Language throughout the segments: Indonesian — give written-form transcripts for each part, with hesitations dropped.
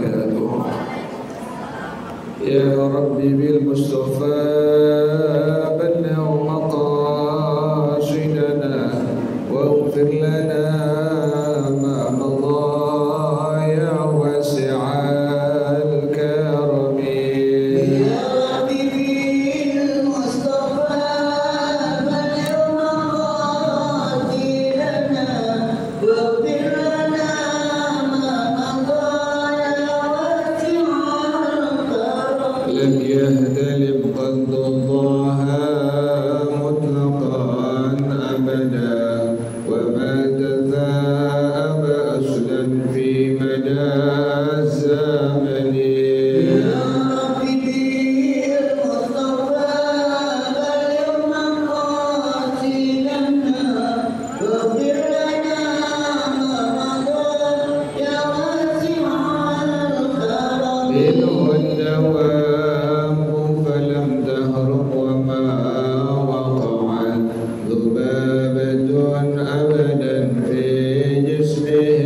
وبركاته. يا ربي بالمصطفى بلغ مقاصدنا واغفر لنا ما مضى يا واسع الكرم. يا ربي بالمصطفى بلغ مقاصدنا واغفر لنا ما مضى يا واسع الكرم. لم يهتلم قد الله مطلقا أبدا وما تثاءب أصلا في مدى الزمن. يا ربي بالمصطفى بلغ مقاصدنا واغفر لنا ما مضى يا واسع الكرم. منه الدوام فلم تهرب وما وقعت ذبابة أبدا في جسمه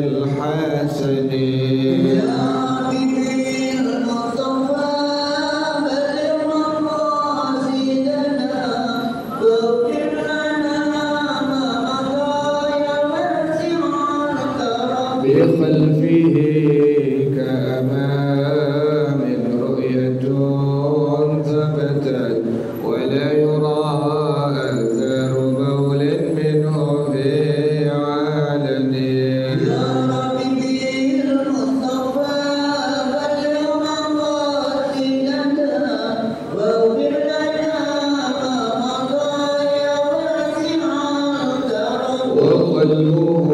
الحسن. يا ربي بالمصطفى بلغ مقاصدنا واغفر لنا ما مضى يا واسع الكرم. بخلفه كأمام رؤية ثبتت ولا يرى أثر بول منه في علن. يا ربي بالمصطفى بلغ مقاصدنا واغفر لنا ما مضى يا واسع الكرم. وقلبه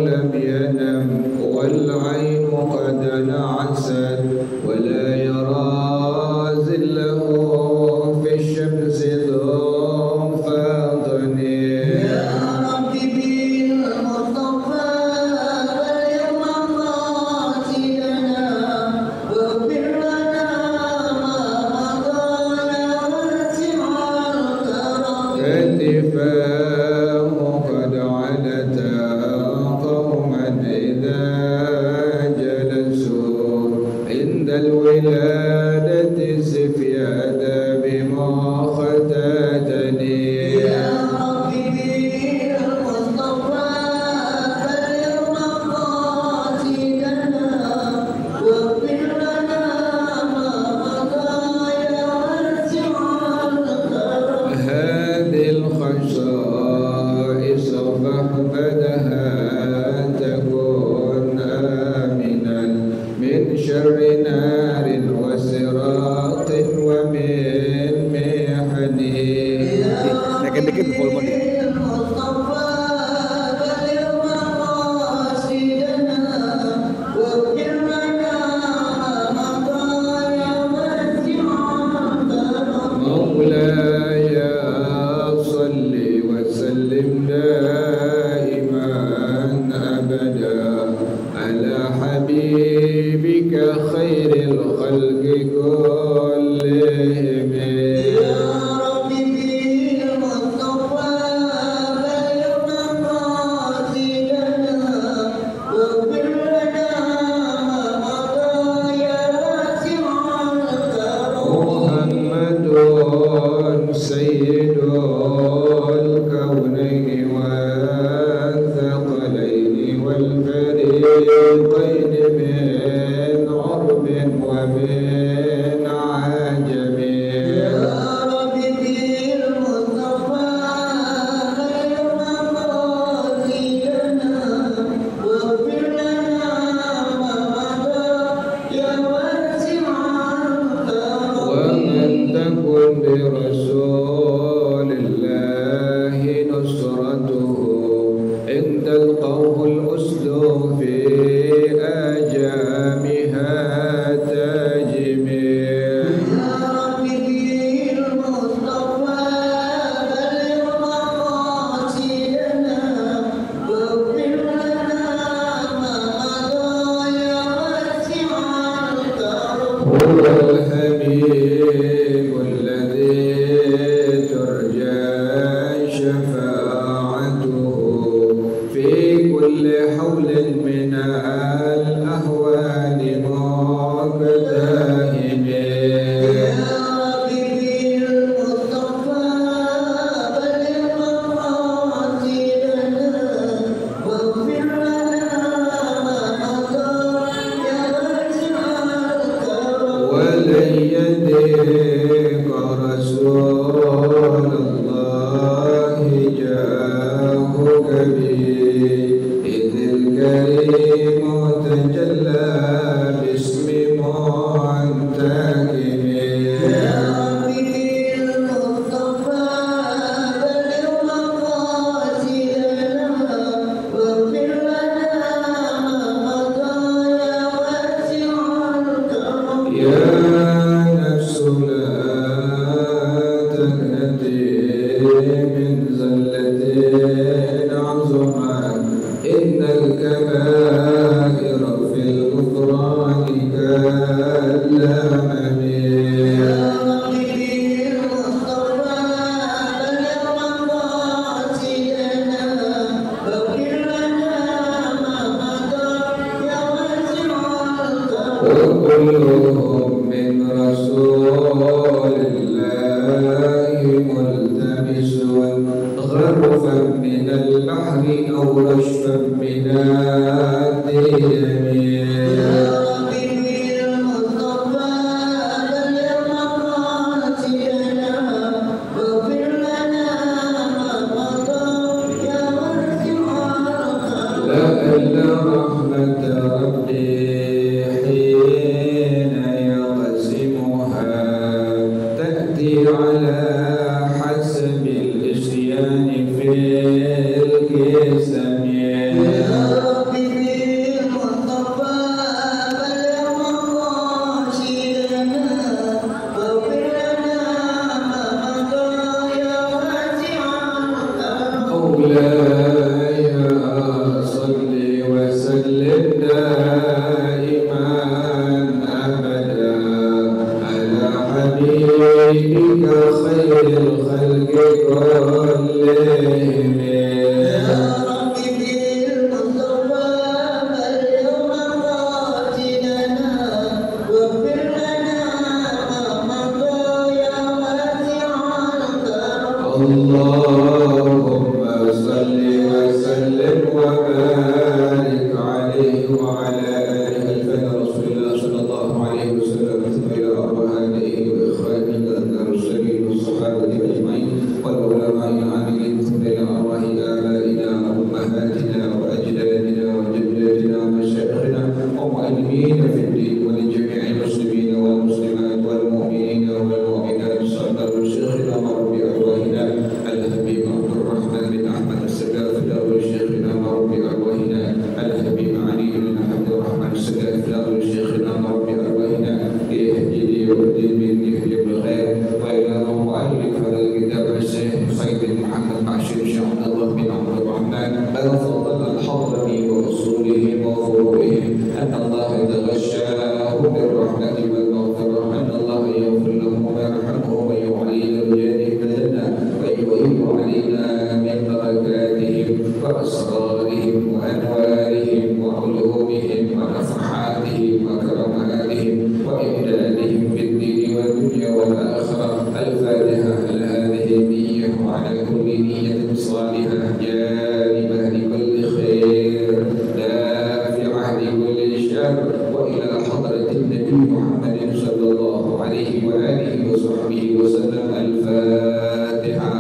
لم ينم والعين قد نعست ولا يرى زله في الشمس ذو فاضن. يا ربي بالمصطفى بلغ مقاصدنا واغفر لنا ما مضى يا واسع الكرم. كتفاه قد علتا قوما إذا جلسوا عند الولادة سفيادا بما ختتني. يا ربي بالمصطفى بلغ مقاصدنا واغفر لنا ما مضى يا واسع الكرم. هذه الخصائص فاحفظها تكن آمنا من شر نار وسراط ومن محن. Dikit-dikit volume dia. بالمصطفى بلغ مقاصدنا واغفر لنا ما مضى يا واسع الكرم. مولاي صل وسلم دائما أبدا على حبيبك خير الخلق كلهم. يا ربي بالمصطفى بلغ مقاصدنا واغفر لنا ما مضى يا واسع الكرم. محمد سيد الكونين والثقلين والفريقين من عرب ومن عجم. يا ربي بالمصطفى بلغ مقاصدنا واغفر لنا ما مضى يا واسع الكرم. ومن تكن برسول الله نصرته إن تلقوه الأسد في آجامها تجم. تجلى باسم منتقم وكلهم من رسول الله ملتمس غرفا من البحر أو رشفا من الديم لعل رحمة ربي حين يقسمها تأتي على حسب الإسيان في القسم مولاي صل وسلم دائما أبدا على حبيبك خير الخلق كلهم اللهم صل وسلم وبارك عليه وعلى آله الفن رسول الله صلى الله عليه وسلم إلى أرواحه وإخوانه المرسلين والصحابة أجمعين والعلماء العاملين إلى أرواح آبائنا وأمهاتنا وأجدادنا وجداتنا ومشايخنا ومعلمين في الدين ولجميع المسلمين والمسلمات والمؤمنين والمؤمنات صدر شيخنا وربي أرواحنا الحبيب عبد الرحمن بن أحمد السقاف دار شيخنا وربي أرواحنا الحبيب علي بن عبد الرحمن السقاف دار شيخنا وربي أرواحنا يهدي والدين بن يحيى بن خير وإلى مؤلف هذا الكتاب الشيخ سيد محمد عاشر شيخ عبد الله بن عبد الرحمن الفضل الحضرمي وأصوله وفروعه أن الله يتغشاه بالرحمة والمغفرة أن الله يغفر لهم ويرحمهم ويعلي درجاتهم الجنة ويعين علينا من بركاتهم وأسرارهم وأنوارهم وعلومهم ونفحاتهم وكراماتهم وإمدادهم في الدين والدنيا والآخرة. الفاتحة على هذه النية وعلى كل نية صالحة جانبة لكل خير دافعة لكل شر وإلى حضرة النبي محمد صلى الله عليه وآله وصحبه وسلم. الفاتحة.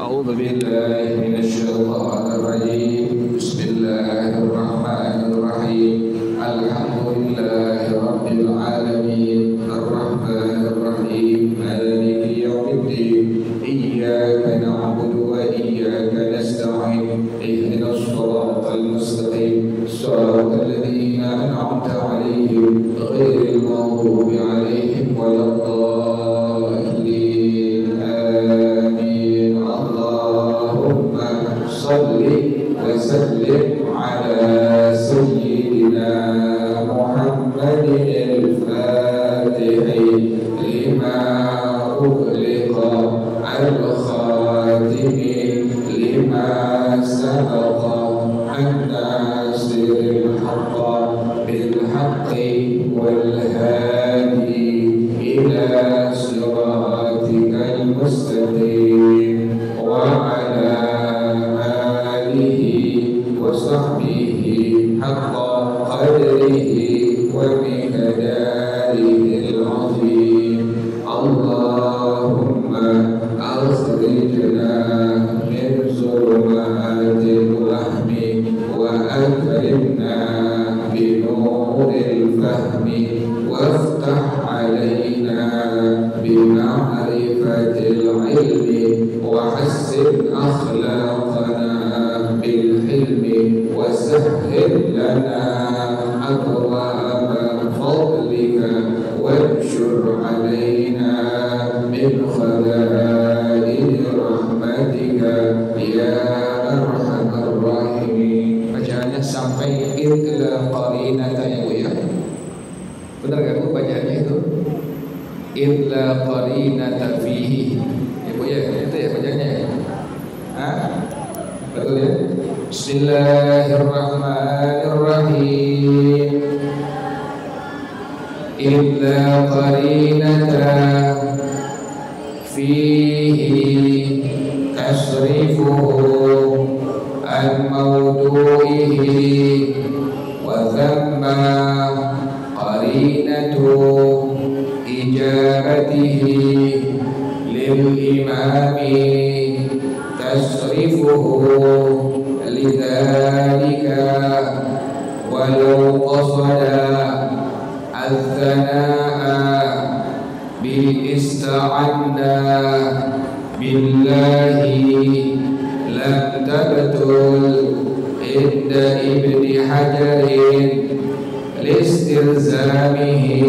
أعوذ بالله من الشيطان الرجيم. بسم الله الرحمن الرحيم. الحمد لله رب العالمين الرحمن الرحيم مالك يوم الدين إياك نعبد وإياك نستعين اهدنا الصراط المستقيم صراط الذين أنعمت عليهم غير المغضوب عليهم ولا الضالين آمين. اللهم صل وسلم على سيدنا محمد الفاتح لما أغلق الخاتم لما سبق الناصر الحق بالحق والهادي إلى صراطك المستقيم وعلى آله وصحبه حق قدره ومقداره العظيم. اللهم أخرجنا من ظلمات الوهم وأكرمنا بنور الفهم وافتح علينا بمعرفة العلم وحسن أخلاقنا بالحلم وسهل لنا أبواب فضلك وانشر علينا من خزائن رحمتك يا أرحم الراحمين. Bacaannya sampai idla qarinata ya Bu ya. Benar gak Bu bacaannya itu? Idla qarinata fihi. Ya Bu ya, itu ya bacaannya ya. Hah? Betul ya? Bismillahirrahmanirrahim. Idla qarinata fihi tasrifuhu an mawdu'ihi wa thamma qarinatu ijaratihi lil imami tasrifuhu lidhalika walau qasada al-thana'a bil-ista'anna billahi lam tabtul inda ibni hajarin listilzamihi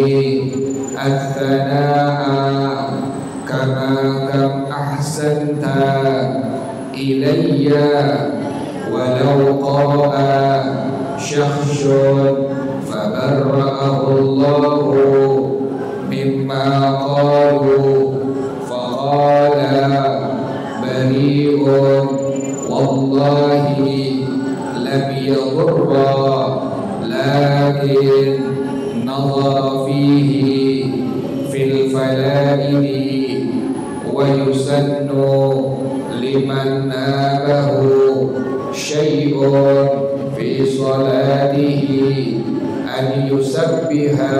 al-thana'a kama kam ahsanta ilayya walau qara'a syakhsun fabarra'ahu Allahu mimma qalu faqala bari'un wallahi lam yadurra lakin nadhara fihi fil falaidi wa yusannu liman nabahu syai'un fi salatihi an yusabbiha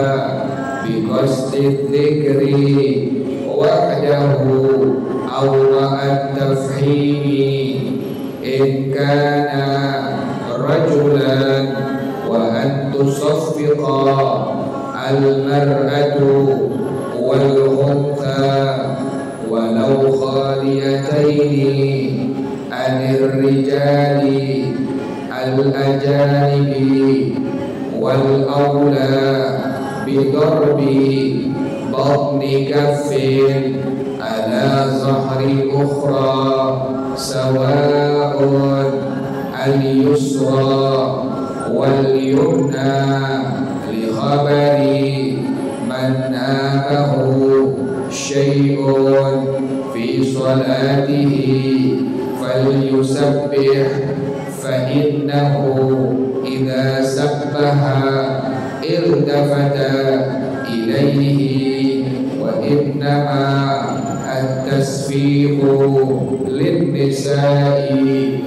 biqasdi dzikri wahdahu aw ma'at tafhimi in kana rajulan wa an tusaffiqa al-mar'atu wal untha walau khaliyataini anir rijali al-ajanibi wal awla bidarbi batni kaffin ala zahri ukhra sawa'un al-yusra wal yumna li khabari man nabahu syai'un fi salatihi falyusabbih fa innahu idza sabbaha iltafata ilayhi wa innama at-tasfiqu lin-nisa'i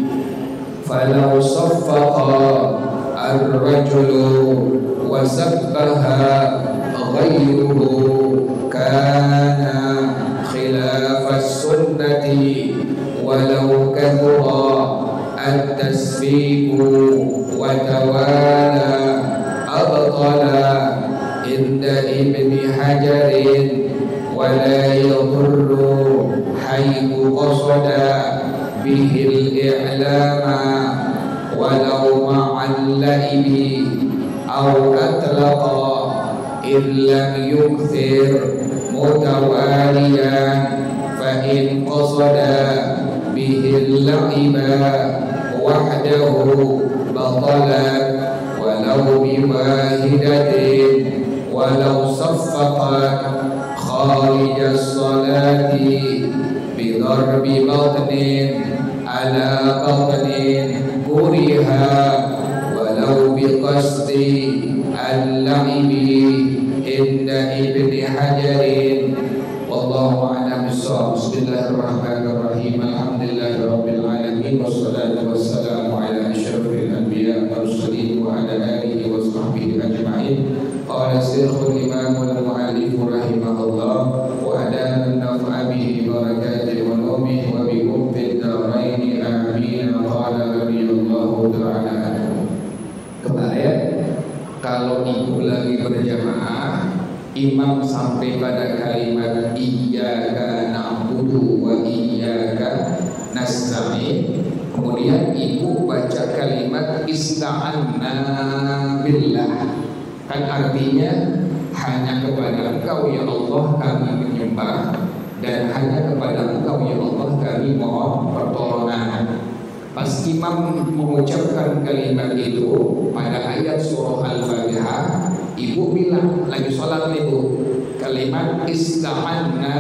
falau saffaqa ar-rajulu wa sabbaha ghayruhu kana khilafa as-sunnati walau kathura at-tasfiqu wa tawala abtala inda ibni hajarin wa la yadurru haythu qasada bihi al-i'lama walau ma'al laibi aw atlaqa illam yukthir mutawaliyan fa in qasada bihi al-laiba wahdahu batalat walau biwahidatin walau saffaqat kharij as-salati bidarbi batnin ala batnin kuriha walau biqasdi al-la'ibi inda ibni hajarin wallahu a'lam bissawab. Bismillahirrahmanirrahim. Alhamdulillahi rabbil alamin wassalatu wassalamu ala asyrafil anbiya wal mursalin wa ala alihi wa sahbihi ajma'in. Qala syekhul imam wal mu'allif rahimahullah wa adana nafa'a bihi barakatihi wa numihi wa bi umfid daraini amin. Qala radhiyallahu ta'ala anhu. Kemarin kalau kalau ibu lagi berjamaah, imam sampai pada kalimat iyyaka na'budu wa iyyaka nasta'in, kemudian ibu baca kalimat ista'anna billah, kan artinya hanya kepada Engkau ya Allah kami menyembah, dan hanya kepada Engkau ya Allah kami mohon pertolongan. Pas imam mengucapkan kalimat itu pada ayat surah Al-Fatihah, ibu bilang lagi sholat ibu, kalimat ista'anna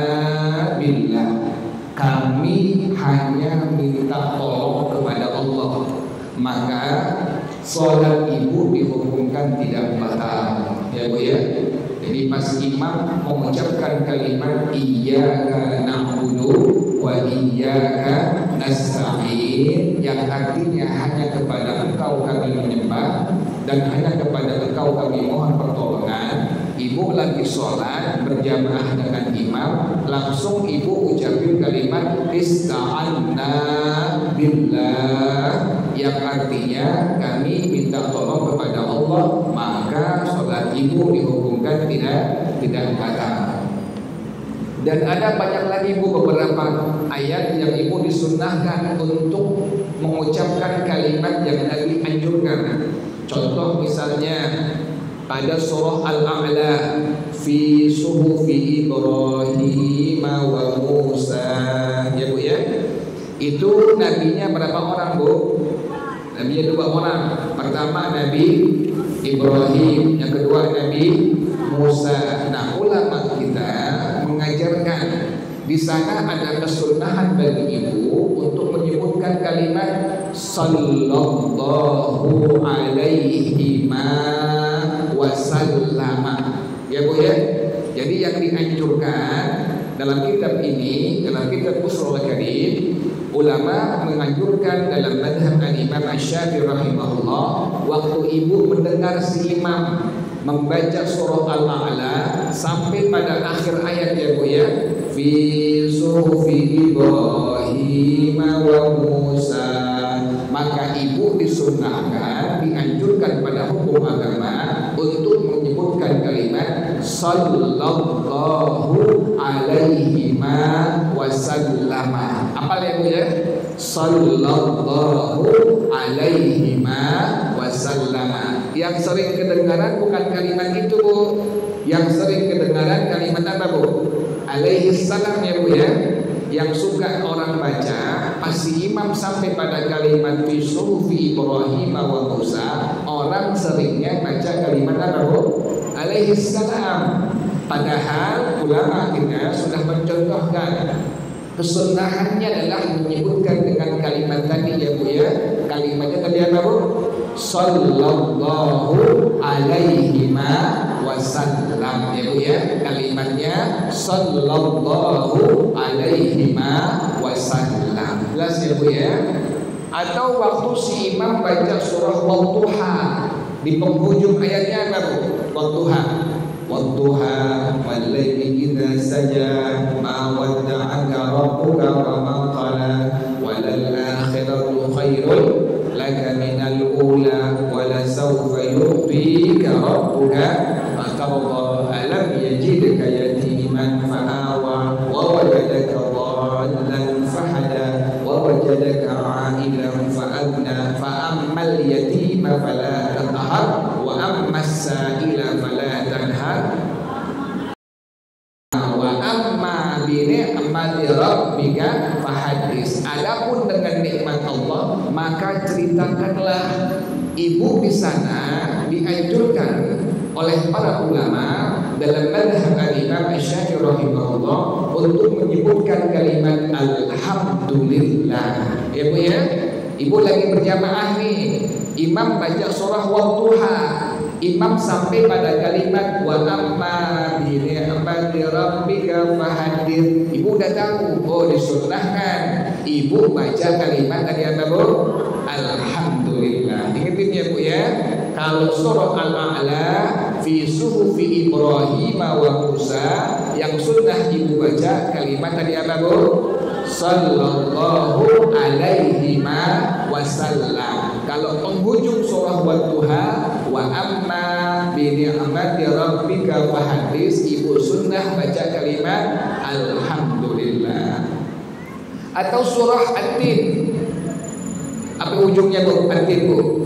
billah, kami hanya minta tolong kepada Allah, maka sholat ibu dihukumkan tidak batal, ya bu ya. Jadi pas imam mengucapkan kalimat iyyaka na'budu wa iyyaka nasta'in, yang artinya hanya kepada Engkau kami menyembah dan hanya kepada Engkau kami mohon pertolongan, ibu lagi sholat berjamaah dengan imam, langsung ibu ucapin kalimat ista'anna billah, yang artinya kami minta tolong kepada Allah, maka sholat ibu dihukumkan tidak batal. Dan ada banyak lagi ibu beberapa ayat yang ibu disunnahkan untuk mengucapkan kalimat yang Nabi anjurkan. Contoh misalnya pada surah Al-A'la, fi suhufi Ibrahim wa Musa, ya bu ya. Itu nabinya berapa orang bu? Nabinya 2 orang. Pertama Nabi Ibrahim, yang kedua Nabi Musa. Nah, ulama kita mengajarkan di sana ada kesunahan bagi ibu untuk menyebutkan kalimat sallallahu alaihi wa sallama, ya bu ya. Jadi yang dianjurkan dalam kitab ini, dalam kitab Ushul Karim, ulama menganjurkan dalam madhab Imam Asy-Syafi'i rahimahullah, waktu ibu mendengar si imam membaca surah Al-A'la sampai pada akhir ayat ya bu ya, fi suhufi Ibrahim wa Musa, maka ibu disunnahkan, dianjurkan pada hukum agama untuk menyebutkan kalimat sallallahu alaihi wa sallama. Apa ya bu ya? Sallallahu alaihi wa sallama. Yang sering kedengaran bukan kalimat itu bu, yang sering kedengaran kalimat apa bu? Alaihi salam ya bu ya. Yang suka orang baca, pasti imam sampai pada kalimat fi suhufi Ibrahim wa Musa, orang seringnya baca kalimat apa bu? Alaihi salam. Padahal ulama kita sudah mencontohkan kesunahannya adalah menyebutkan dengan kalimat tadi ya bu ya. Kalimatnya tadi apa bu? Sallallahu alaihi wa sallam ya bu ya. Kalimatnya sallallahu alaihi wa sallam. Jelas ya bu ya. Atau waktu si imam baca surah Wadduha, di penghujung ayatnya apa bu? Wadduha, wadduha wal laili idza saja ma wadda'aka rabbuka wa ma qala walal akhiratu khairun laka minal ula wa la sawfa yu'tika rabbuka fatarda alam yajidka yatiman fa'awa wa wajadaka dhallan fahada wa wajadaka 'ailan fa'agna fa ammal yatima fala taqhar wa ammas sa'ila fala tanhar wa amma bi ni'mati rabbika fahadis. Adapun dengan nikmat Allah maka ceritakanlah. Ibu di sana dianjurkan oleh para ulama dalam madhab Imam Asy-Syafi'i rahimahullah untuk menyebutkan kalimat alhamdulillah. Ya bu ya. Ibu lagi berjamaah nih, imam baca surah Wadduha, imam sampai pada kalimat wa amma bi ni'mati rabbika fahaddits. Ibu udah tahu, oh disunnahkan ibu baca kalimat tadi apa bu? Alhamdulillah. Ingetin ya bu ya. Kalau surah Al-A'la fi suhufi Ibrahim wa Musa, yang sunnah ibu baca kalimat tadi apa bu? Sallallahu alaihi wa sallam. Kalau penghujung surah Wadduha Wa amma bi ni'mati rabbika fahaddits. Ibu sunnah baca kalimat alhamdulillah. Atau surah At-Tin. Apa ujungnya Bu? At-Tin Bu.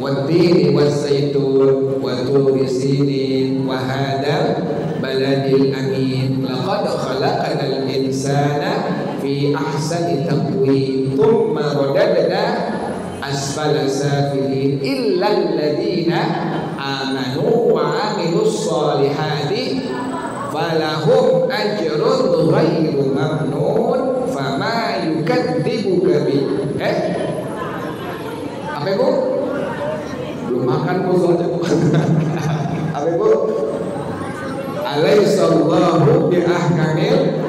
Wat-tini was-zaitun wa turi sinin wa hadzal baladil amin. Laqad khalaqnal insana fi ahsani taqwim. Tsumma radadna asfala safilin illa alladziina amanu wa 'amilus shalihati falahum ajrun ghairu mamnun fama yukadzibuka bi. Apa Bu? Belum makan Bu soalnya Bu. Apa Bu? Alaihissallahu bi ahkamil.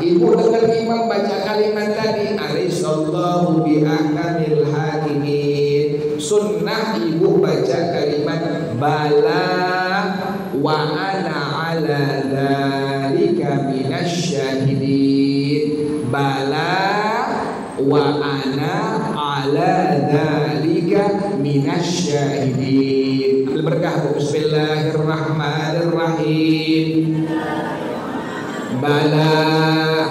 Ibu dengar imam baca kalimat tadi, alaihissallahu bi ahkamil hakimin. Sunnah ibu baca kalimat bala wa ana ala dzalika minasyahidin. Bala wa ana ala dzalika minasyahidin. Ambil berkah Bu. Bismillahirrahmanirrahim. Bala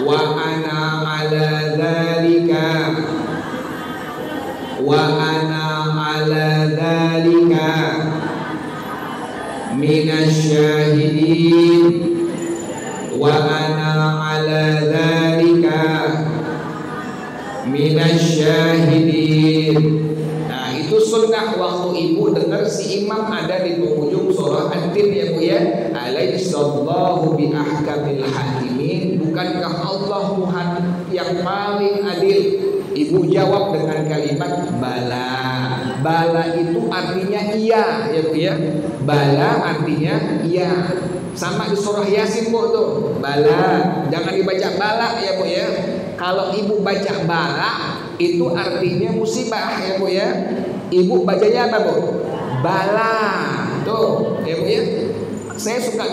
wa ana ala dzalika minasyahidin wa ana ala dzalika minasyahidin. Nah, itu sunnah waktu ibu dengar si imam ada di penghujung surah At-Tin ya Bu ya. Alaihissallahu bi ahkamil hakimin. Bukankah Allah Tuhan yang paling adil? Ibu jawab dengan kalimat bala. Bala itu artinya iya ya Bu ya. Bala artinya iya. Sama di surah Yasin Bu tuh. Bala. Jangan dibaca bala ya Bu ya. Kalau ibu baca bala itu artinya musibah ya Bu ya. Ibu bacanya apa Bu? Bala. Tuh ya Bu ya. Saya suka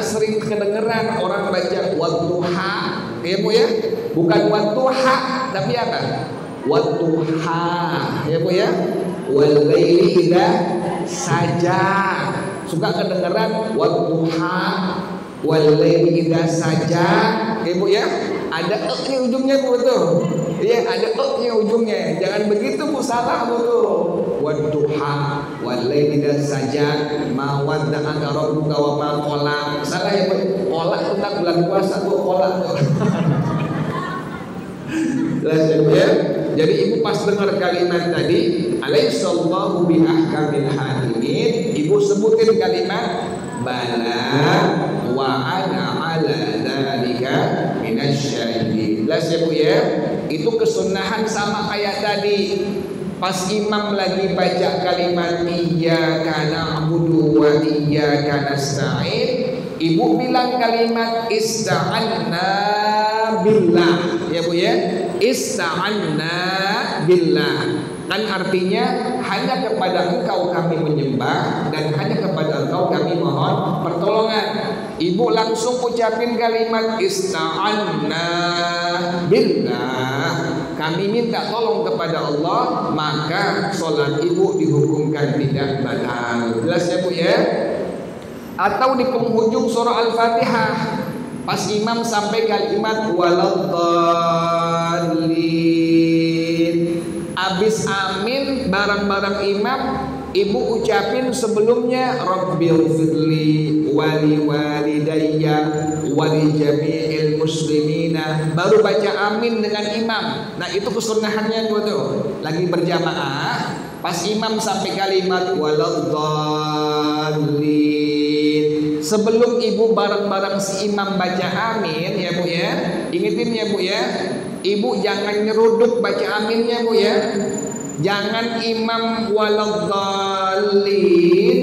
sering kedengeran orang baca wadduha ya Bu ya. Bukan wadduha tapi apa? Wadduha ya Bu ya. Wal laili idza saja. Suka kedengeran wadduha wal laili idza saja ya Bu ya. Ada nya ujungnya Bu tuh. Iya, ada nya ujungnya. Jangan begitu Bu, salah Bu tuh. Wadduha wal laili idza saja ma wadda'aka rabbuka wa ma qala. Salah ya Bu. Qala tentang bulan puasa Bu, qala tuh. Ya. Jadi ibu pas dengar kalimat tadi, alaihissallahu bi ahkamil hakimin, ibu sebutin kalimat bala wa ana ala dzalika minasyahidin. Jelas ya Bu ya? Itu kesunahan sama kayak tadi. Pas imam lagi baca kalimat iyyaka na'budu wa iyyaka nasta'in, ibu bilang kalimat ista'anna billah ya Bu ya. Ista'anna billah. Kan artinya hanya kepada Engkau kami menyembah dan hanya kepada Engkau kami mohon pertolongan. Ibu langsung ucapin kalimat ista'anna billah. Kami minta tolong kepada Allah, maka sholat ibu dihukumkan tidak batal. Jelas ya Bu ya? Atau di penghujung surah Al-Fatihah, pas imam sampai kalimat waladdallin, abis amin bareng-bareng imam, ibu ucapin sebelumnya rabbighfirli wali walidayya wali jami'il muslimina, baru baca amin dengan imam. Nah itu kesunahannya tuh. Lagi berjamaah, pas imam sampai kalimat waladdallin, sebelum ibu bareng-bareng si imam baca amin ya Bu ya. Ingetin ya Bu ya, ibu jangan nyeruduk baca aminnya Bu ya. Jangan imam waladdallin,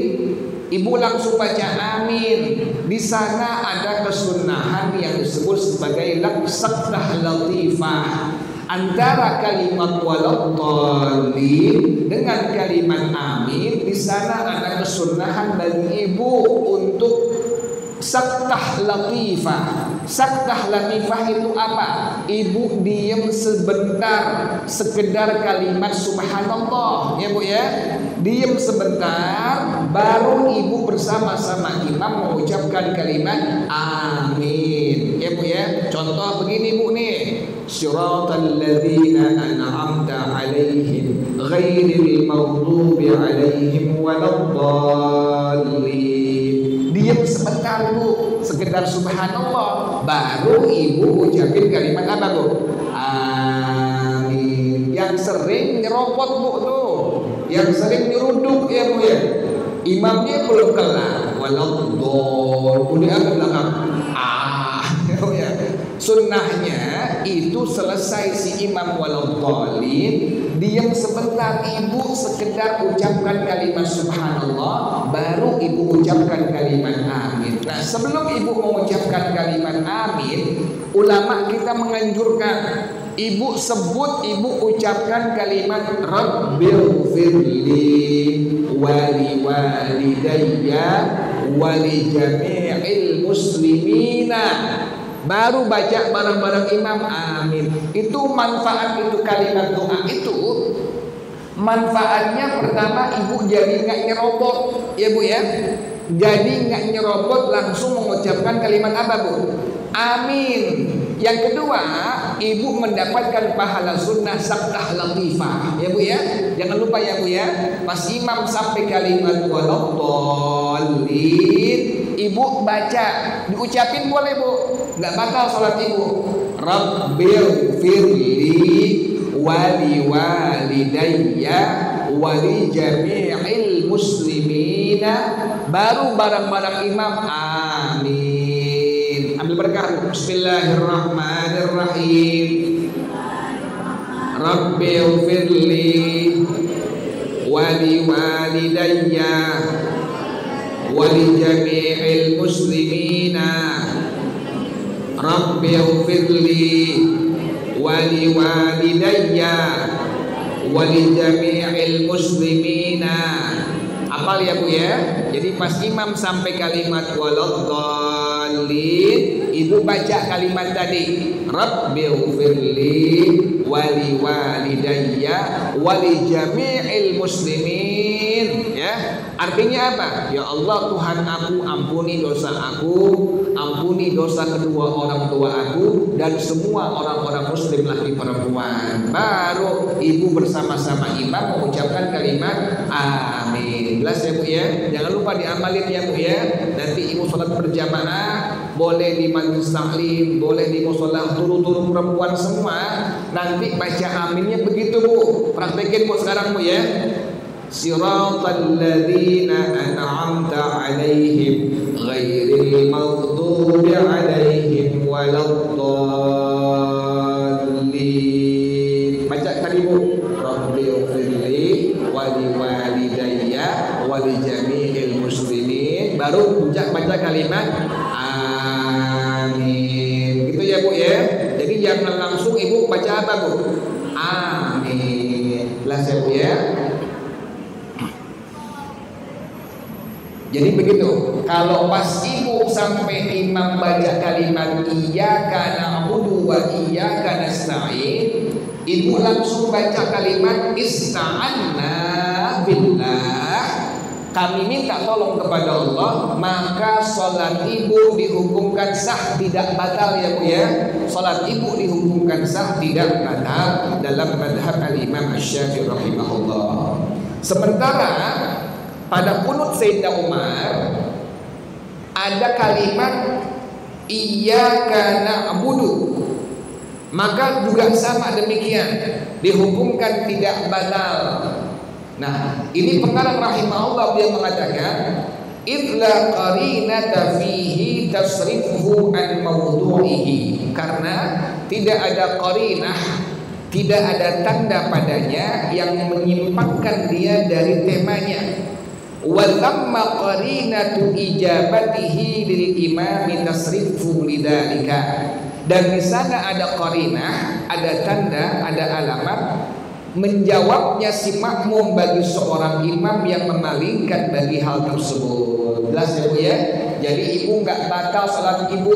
ibu langsung baca amin. Di sana ada kesunahan yang disebut sebagai sakdah latifah. Antara kalimat waladdallin dengan kalimat amin, di sana ada kesunahan bagi ibu untuk sakdah latifah. Saktah latifah itu apa? Ibu diam sebentar, sekedar kalimat subhanallah, ya Bu ya. Diam sebentar, baru ibu bersama-sama imam mengucapkan kalimat amin, ya Bu ya. Contoh begini Bu nih, siratal ladzina an'amta 'alaihim ghairil maghdubi 'alaihim waladdallin. Diam sebentar Bu, sekedar subhanallah, baru ibu ucapin kalimat apa Bu? Amin. Yang sering nyerobot Bu tuh, yang sering nyeruduk, ya Bu ya. Imamnya belum kelar, waladdallin, udah ke belakang. Ya. Sunnahnya itu selesai si imam waladdallin, diam sebentar, ibu sekedar ucapkan kalimat subhanallah, baru ibu ucapkan kalimat amin. Nah, sebelum ibu mengucapkan kalimat amin, ulama kita menganjurkan ibu sebut, ibu ucapkan kalimat Rabbighfirli wali walidayya wali jami'il muslimina. Baru baca bareng-bareng imam amin. Itu manfaat, itu kalimat doa itu manfaatnya pertama, ibu jadi nggak nyerobot, ya Bu ya. Jadi nggak nyerobot, langsung mengucapkan kalimat apa Bu? Amin. Yang kedua, ibu mendapatkan pahala sunnah saktah latifah, ya Bu ya. Jangan lupa ya Bu ya, pas imam sampai kalimat waladdallin, ibu baca, diucapin boleh Bu, nggak batal sholat ibu. Rabbighfirli wali walidayya wali jami'il muslimina, baru barang-barang imam amin. Ambil berkah. Bismillahirrahmanirrahim. Rabbighfirli wali walidayya wali jami'il muslimina. Rabbighfirli wali walidayya wali jami'il muslimina. Apal ya Bu ya. Jadi pas imam sampai kalimat waladdallin, ibu baca kalimat tadi, Rabbighfirli wali walidayya wali jami'il muslimin, ya. Artinya apa? Ya Allah Tuhan aku, ampuni dosa aku, ampuni dosa kedua orang tua aku dan semua orang-orang muslim laki perempuan. Baru ibu bersama-sama imam mengucapkan kalimat amin. Jelas ya Bu ya? Jangan lupa diamalin ya Bu ya. Nanti ibu sholat berjamaah, boleh di majelis taklim, boleh di mushola turu-turu perempuan semua. Nanti baca aminnya begitu Bu. Praktekin Bu sekarang Bu ya. Siratal ladzina an'amta 'alaihim ghairil maghdubi 'alaihim waladdallin. Baca tadi Bu, Rabbighfirli wali walidayya wali jami'il muslimin, baru baca kalimat amin. Gitu ya Bu ya. Jadi jangan langsung ibu baca apa Bu? Amin. Jelas ya Bu ya. Jadi begitu, kalau pas ibu sampai imam baca kalimat iyyaka na'budu wa iyyaka nasta'in, ibu langsung baca kalimat ista'anna billah, kami minta tolong kepada Allah, maka sholat ibu dihukumkan sah, tidak batal ya Bu ya. Sholat ibu dihukumkan sah, tidak batal dalam madhab al-Imam Asy-Syafi'i rahimahullah. Sementara pada kunut Sayyidina Umar ada kalimat iyyaka na'budu, maka juga sama demikian, dihukumkan tidak batal. Nah, ini pengarang rahimahullah, dia mengatakan idla qarinata fihi tasrifuhu an mawdu'ihi, karena tidak ada qarinah, tidak ada tanda padanya yang menyimpangkan dia dari temanya. Wa thamma qarinatu ijabatihi lil imami tasrifu lidzalika, dan di sana ada qarinah, ada tanda, ada alamat menjawabnya si makmum bagi seorang imam yang memalingkan bagi hal tersebut. Jelas ya Bu ya. Jadi ibu nggak batal salat ibu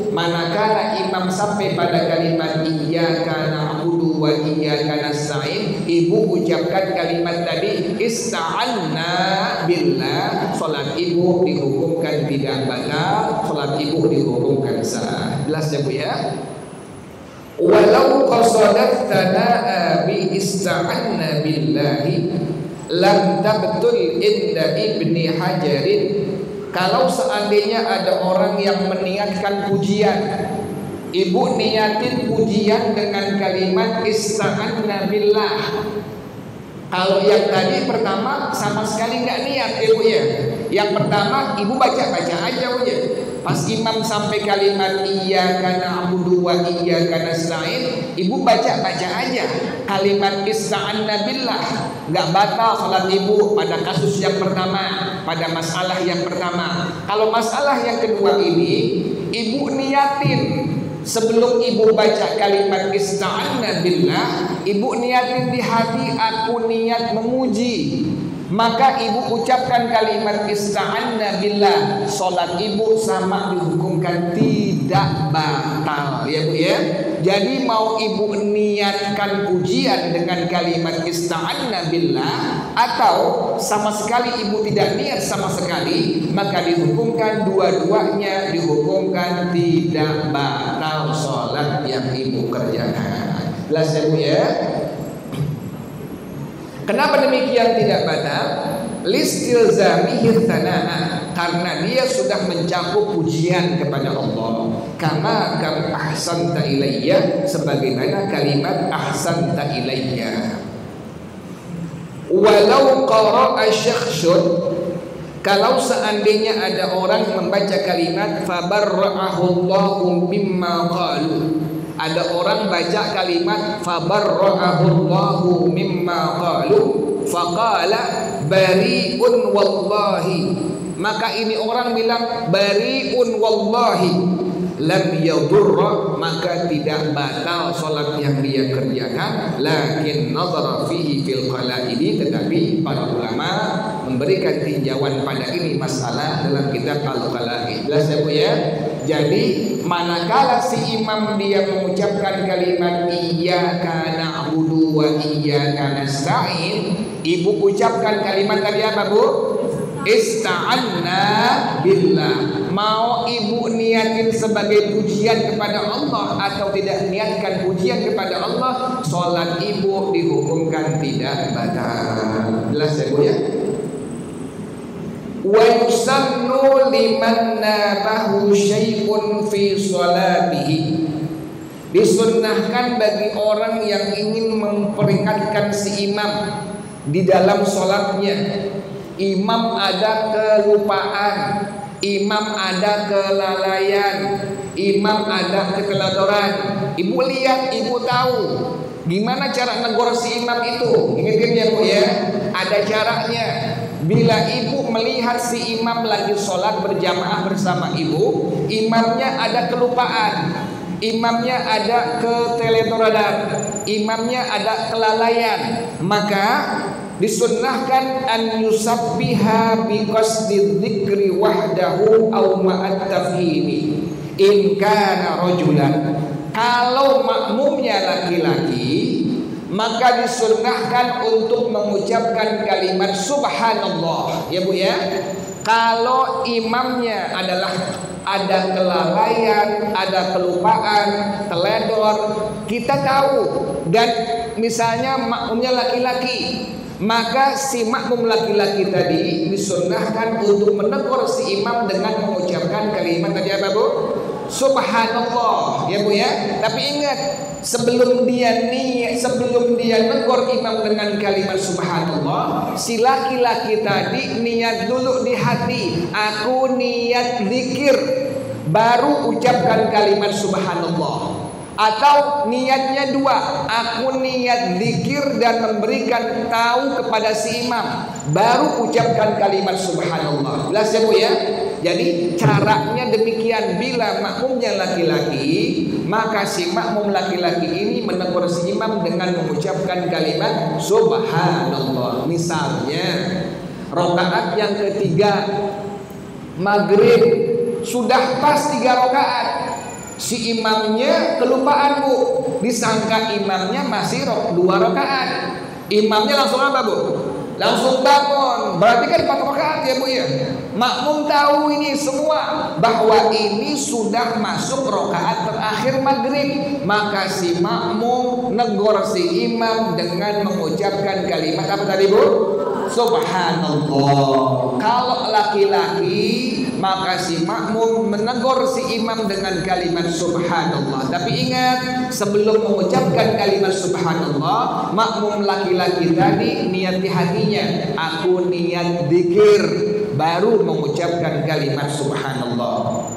manakala imam sampai pada kalimat iyyaka na'budu wa iyyaka nasta'in, ibu ucapkan kalimat tadi ista'anna billah, salat ibu dihukumkan tidak batal, salat ibu dihukumkan sah. Jelas ya Bu ya? Walau qasadat tana'a bi ista'anna billahi lam tabtul inda Ibni Hajarin. Kalau seandainya ada orang yang meniatkan pujian, ibu niatin pujian dengan kalimat ista'anna billah. Kalau yang tadi pertama sama sekali nggak niat ibu ya. Yang pertama ibu baca-baca aja aja. Pas imam sampai kalimat iyyaka na'budu wa iyyaka nasta'in, ibu baca-baca aja kalimat ista'anna billah. Nggak batal salat ibu pada kasus yang pertama, pada masalah yang pertama. Kalau masalah yang kedua ini, ibu niatin sebelum ibu baca kalimat ista'anna billah, ibu niatin di hati aku niat memuji. Maka ibu ucapkan kalimat ista'anna billah, salat ibu sama dihukumkan tidak batal ya Bu ya. Jadi mau ibu niatkan pujian dengan kalimat ista'anna billah atau sama sekali ibu tidak niat sama sekali, maka dihukumkan dua-duanya dihukumkan tidak batal salat yang ibu kerjakan. Jelas ya Bu ya? Kenapa demikian tidak batal? Listilzamihi tsanaa, karena dia sudah mencakup pujian kepada Allah. Kama kam ahsanta ilayya, sebagaimana kalimat ahsanta ilayya. Walau qara'a syakhsun, kalau seandainya ada orang membaca kalimat fabarra'ahu Allahu mimma qalu, ada orang baca kalimat fabarra'ahu Allahu mimma qalu faqala bari'un wallahi, maka ini orang bilang bari'un wallahi, lam yadurra, maka tidak batal salat yang dia kerjakan, lakin nadhara fihi fil qala'idi, tetapi para ulama memberikan tinjauan pada ini masalah dalam kitab Al-Qala'id. Jelas ya Bu ya? Jadi manakala si imam dia mengucapkan kalimat iyyaka na'budu wa iyyaka nasta'in, ibu ucapkan kalimat tadi apa Bu? Ista'anna billah. Mau ibu niatin sebagai pujian kepada Allah atau tidak niatkan pujian kepada Allah, salat ibu dihukumkan tidak batal. Jelas ya Bu ya? Wa yusannu liman nabahu syai'un fi salatihi, disunnahkan bagi orang yang ingin memperingatkan si imam di dalam salatnya. Imam ada kelupaan, imam ada kelalaian, imam ada keteladoran. Ibu lihat, ibu tahu gimana cara negor si imam itu. Ingetin ya Bu ya, ada caranya. Bila ibu melihat si imam lagi sholat berjamaah bersama ibu, imamnya ada kelupaan, imamnya ada keteledoran, imamnya ada kelalaian, maka disunnahkan an yusabbiha bi qasdi dzikri wahdahu aw ma'at tafhimi in kana rajulan. Kalau makmumnya laki-laki, maka disunnahkan untuk mengucapkan kalimat subhanallah ya Bu ya. Kalau imamnya adalah ada kelalaian, ada kelupaan, teledor, kita tahu, dan misalnya makmumnya laki-laki, maka si makmum laki-laki tadi disunnahkan untuk menegur si imam dengan mengucapkan kalimat tadi apa Bu? Subhanallah ya Bu ya. Tapi ingat, sebelum dia negor imam dengan kalimat subhanallah, si laki-laki tadi niat dulu di hati, aku niat zikir, baru ucapkan kalimat subhanallah. Atau niatnya dua, aku niat zikir dan memberikan tahu kepada si imam, baru ucapkan kalimat subhanallah. Jelas ya Bu ya? Jadi caranya demikian. Bila makmumnya laki-laki, maka si makmum laki-laki ini menegur si imam dengan mengucapkan kalimat subhanallah. Misalnya rakaat yang ketiga maghrib, sudah pas 3 rakaat, Si imamnya kelupaan Bu, disangka imamnya masih 2 rakaat. Imamnya langsung apa Bu? Langsung bangun. Berarti kan 4 rakaat ya Bu ya. Makmum tahu ini semua bahwa ini sudah masuk rakaat terakhir maghrib. Maka si makmum negor si imam dengan mengucapkan kalimat apa tadi Bu? Subhanallah. Kalau laki-laki maka si makmum menegur si imam dengan kalimat subhanallah. Tapi ingat, sebelum mengucapkan kalimat subhanallah, makmum laki-laki tadi niat di hatinya, aku niat dzikir, baru mengucapkan kalimat subhanallah.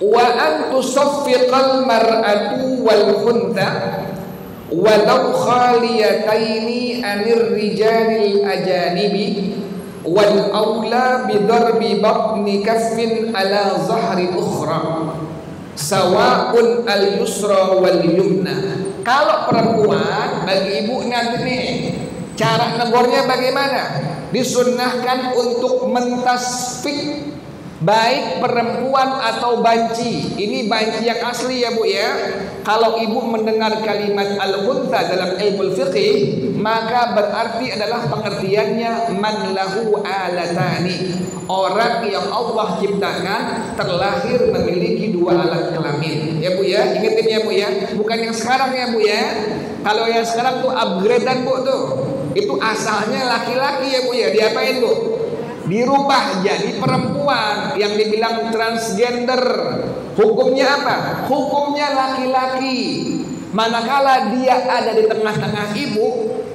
Wa an tusaffiqal mar'atu wal khuntha walau khaliyataini anir rijalil ajanibi wal aula bidarbi batni kaffin ala zahri ukhra sawa'un al yusra wal yumna. Kalau perempuan, bagi ibu nanti nih cara negornya bagaimana? Disunnahkan untuk mentasfik baik perempuan atau banci. Ini banci yang asli ya Bu ya. Kalau ibu mendengar kalimat al-untha dalam ilmu fiqih, maka berarti adalah pengertiannya man lahu alatani. Orang yang Allah ciptakan terlahir memiliki 2 alat kelamin. Ya Bu ya, ingetin ya Bu ya. Bukan yang sekarang ya Bu ya. Kalau yang sekarang tuh upgradean Bu tuh. Itu asalnya laki-laki ya Bu ya. Diapain Bu? Dirubah jadi perempuan, yang dibilang transgender. Hukumnya apa? Hukumnya laki-laki. Manakala dia ada di tengah-tengah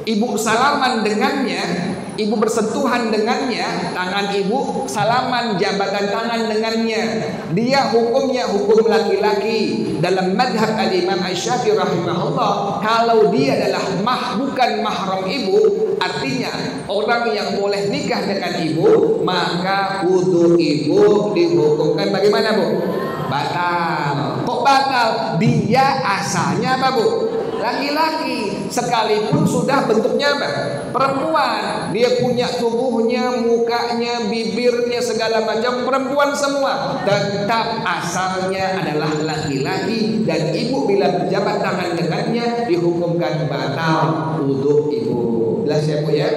ibu salaman dengannya, ibu bersentuhan dengannya, tangan ibu salaman, jabatan tangan dengannya, dia hukumnya hukum laki-laki. Dalam madhab al-Imam Asy-Syafi'i rahimahullah, kalau dia adalah bukan mahram ibu, artinya orang yang boleh nikah dengan ibu, maka wudu ibu dihukumkan bagaimana Bu? Batal. Kok batal? Dia asalnya apa Bu? Laki-laki, sekalipun sudah bentuknya apa? Perempuan. Dia punya tubuhnya, mukanya, bibirnya, segala macam perempuan semua. Tetap asalnya adalah laki-laki. Dan ibu bila berjabat tangan dengannya dihukumkan batal wudu ibu. Jelas ya Bu ya.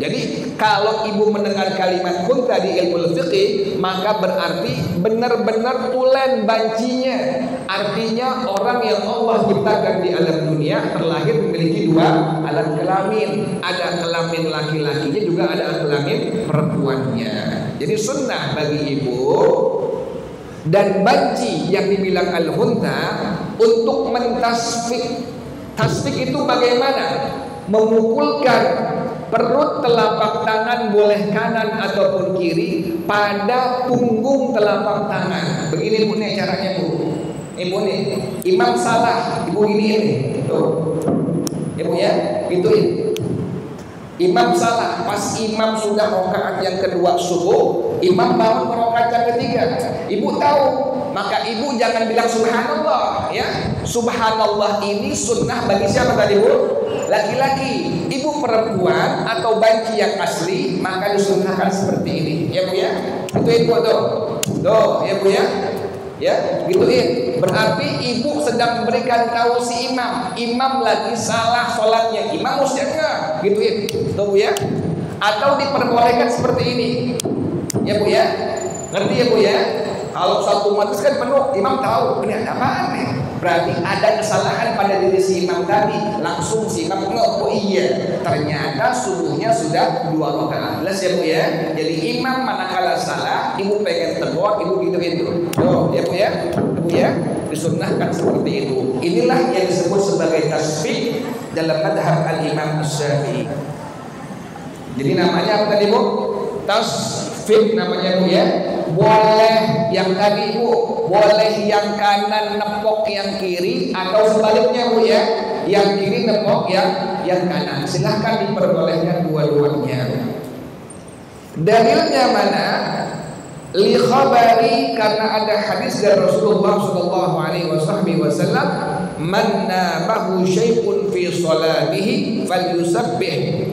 Jadi kalau ibu mendengar kalimat kunta di ilmu fiqih, maka berarti benar-benar tulen bancinya. Artinya orang yang Allah ciptakan di alam dunia terlahir memiliki 2 alat kelamin. Ada kelamin laki-lakinya, juga ada kelamin perempuannya. Jadi sunnah bagi ibu dan banci yang dibilang al-hunta untuk mentasfik. Tasfik itu bagaimana? Memukulkan perut telapak tangan, boleh kanan ataupun kiri, pada punggung telapak tangan. Begini Bu nih caranya Bu. Ibu nih, imam salah, ibu ini tuh. Ibu ya, gituin. Imam salah, pas imam sudah rakaat yang kedua subuh, imam bangun ke rakaat yang ketiga. Ibu tahu, maka ibu jangan bilang subhanallah ya. Subhanallah ini sunnah bagi siapa tadi Bu? Laki-laki. Ibu perempuan atau banci yang asli, maka disunnahkan seperti ini. Ya Bu ya. Gituin Bu tuh. Tuh ya Bu ya. Ya, gituin. Berarti ibu sedang memberikan tahu si imam lagi salah sholatnya, imam mesti enggak, gituin. Tuh Bu ya. Atau diperbolehkan seperti ini. Ya Bu ya. Ngerti ya Bu ya? Kalau satu majlis kan penuh, imam tahu ini ada apaan nih? Berarti ada kesalahan pada diri si imam tadi. Langsung si imam oh iya, ternyata subuhnya sudah 2 rakaat. Jelas ya Bu ya. Jadi imam manakala salah, ibu pengen tegur, ibu gituin tuh. Tuh ya Bu ya. Bu ya, disunnahkan seperti itu. Inilah yang disebut sebagai tasfik dalam madhab al-Imam Asy-Syafi'i. Jadi namanya apa tadi Bu? Tasfik namanya Bu ya. Boleh yang tadi Bu, boleh yang kanan nepok yang kiri, atau sebaliknya Bu ya, yang kiri nepok yang kanan. Silahkan diperbolehkan dua-duanya. Dalilnya mana? Li khabari, karena ada hadis dari Rasulullah sallallahu alaihi wasallam, man nabahu syai'un fi salatihi falyusabbih.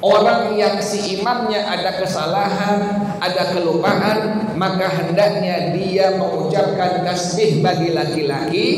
Orang yang si imamnya ada kesalahan, ada kelupaan, maka hendaknya dia mengucapkan tasbih bagi laki-laki.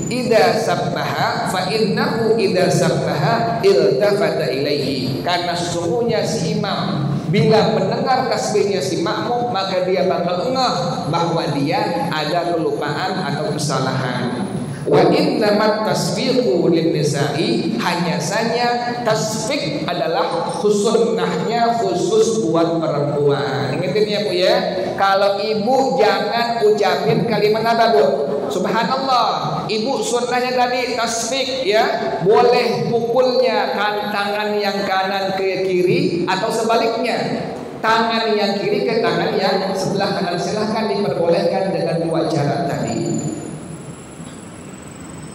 Idza sabbaha fa innahu idza sabbaha iltafata ilaihi. Karena sesungguhnya si imam bila mendengar tasbihnya si makmum, maka dia bakal ngeh bahwa dia ada kelupaan atau kesalahan. Wa innamat tasfiqu lin-nisa'i, hanya saja tasfiq adalah sunnahnya khusus buat perempuan. Ingetin ya Bu ya, kalau ibu jangan ucapin kalimat apa Bu? Subhanallah. Ibu sunnahnya tadi tasfiq ya, boleh pukulnya tangan yang kanan ke kiri atau sebaliknya, tangan yang kiri ke tangan yang sebelah kanan. Silahkan diperbolehkan dengan dua cara tadi.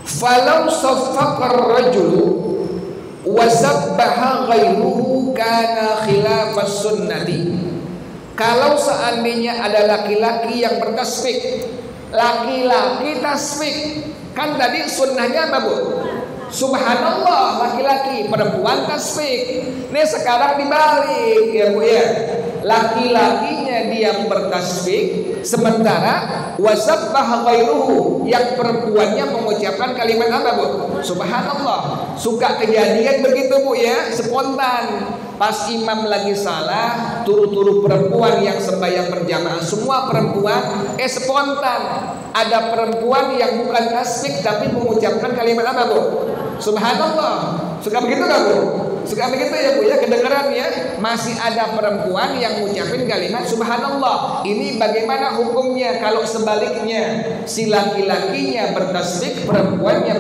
Falau saffaqar rajulu wa sabbaha ghairuhu kana khilafas sunnati. Kalau seandainya ada laki-laki yang bertasbih, laki-laki tasbih, kan tadi sunnahnya apa Bu? Subhanallah laki-laki, perempuan tasbih. Ini sekarang dibalik ya Bu ya. Laki-lakinya dia bertasbih, sementara wasabbah ghairuhu, yang perempuannya mengucapkan kalimat apa Bu? Subhanallah. Suka kejadian begitu Bu ya, spontan. Pas imam lagi salah, turu-turu perempuan yang sembahyang berjamaah semua perempuan, spontan. Ada perempuan yang bukan tasbih tapi mengucapkan kalimat apa Bu? Subhanallah. Suka begitu gak Bu? Suka begitu ya Bu ya, kedengeran ya. Masih ada perempuan yang ngucapin kalimat subhanallah. Ini bagaimana hukumnya kalau sebaliknya, si laki-lakinya bertasbih, perempuannya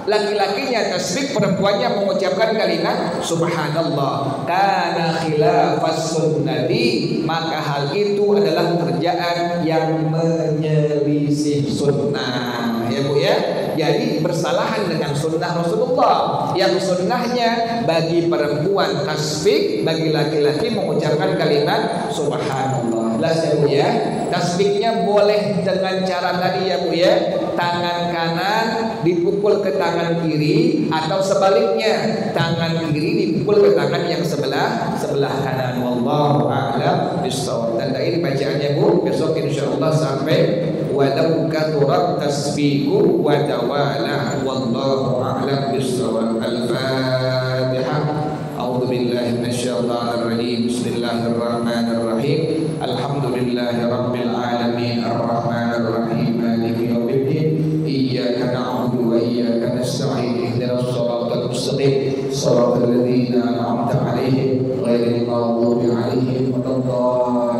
laki-lakinya tasbih, perempuannya mengucapkan kalimat subhanallah. Karena khilafas sunnati, maka hal itu adalah kerjaan yang menyelisih sunnah ya Bu ya. Jadi bersalahan dengan sunnah Rasulullah yang sunnahnya bagi perempuan tasbih, bagi laki-laki mengucapkan kalimat subhanallah. Jelas ya Bu ya. Tasbihnya boleh dengan cara tadi ya Bu ya, tangan kanan dipukul ke tangan kiri atau sebaliknya, tangan kiri dipukul ke tangan yang sebelah kanan. Wallahu a'lam bishawab. Dan ini bacaannya Bu, besok insyaallah sampai walau kathurat tasbihu wa tawala. Wallahu a'lam bishawab. Al-Fatihah. A'udzu billahi minasyaitonir rajim. Bismillahirrahmanirrahim. Alhamdulillahi rabbil alamin arrahmanir rahim maliki yaumiddin. Iyyaka na'budu wa iyyaka nasta'in. Ihdinas siratal mustaqim. Shiratal ladzina an'amta 'alaihim ghairil maghdubi 'alaihim waladdallin.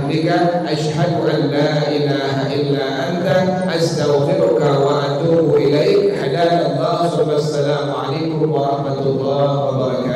Amin ya asyhadu an la ilaha illa anta astaghfiruka wa atubu ilaik. Hadanallahu. Wassalamu alaikum warahmatullahi wabarakatuh.